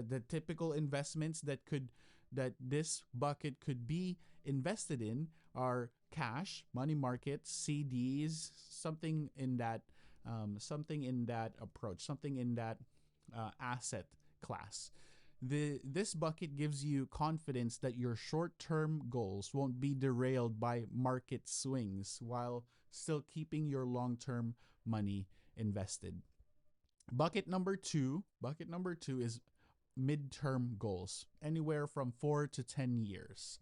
The typical investments that this bucket could be invested in are cash, money markets, CDs, something in that approach, something in that asset class. This bucket gives you confidence that your short-term goals won't be derailed by market swings while still keeping your long-term money invested. Bucket number two is midterm goals, anywhere from 4 to 10 years.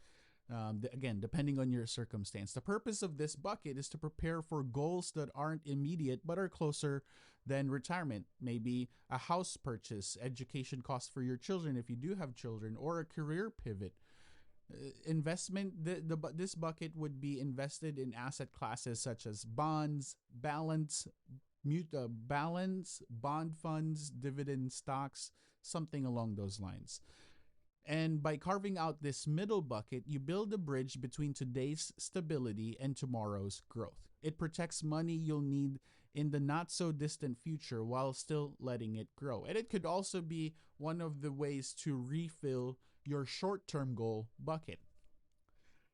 Again, depending on your circumstance. The purpose of this bucket is to prepare for goals that aren't immediate but are closer than retirement. Maybe a house purchase, education costs for your children if you do have children, or a career pivot. Investment this bucket would be invested in asset classes such as bonds, balance, bond funds, dividend stocks, something along those lines. And by carving out this middle bucket, you build a bridge between today's stability and tomorrow's growth. It protects money you'll need in the not so distant future while still letting it grow. And it could also be one of the ways to refill your short term goal bucket.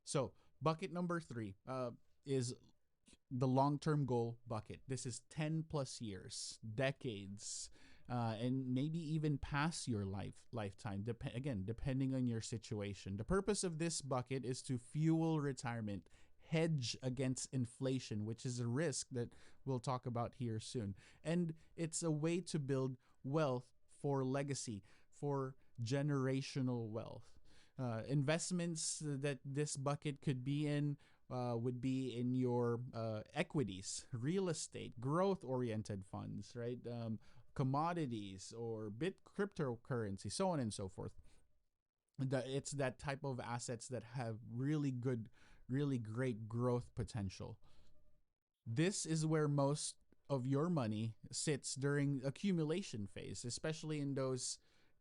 So, bucket number three is the long term goal bucket. This is 10 plus years, decades, and maybe even past your lifetime. Again, depending on your situation. The purpose of this bucket is to fuel retirement, hedge against inflation, which is a risk that we'll talk about here soon. And it's a way to build wealth for legacy, for generational wealth. Investments that this bucket could be in would be in your equities, real estate, growth oriented funds, right? Commodities or cryptocurrency, so on and so forth. It's that type of assets that have really good, really great growth potential. This is where most of your money sits during accumulation phase, especially in those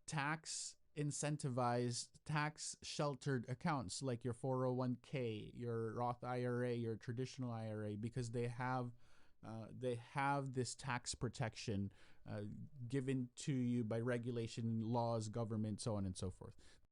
tax incentivized, tax sheltered accounts like your 401k, your Roth IRA, your traditional IRA, because they have this tax protection given to you by regulation, laws, government, so on and so forth.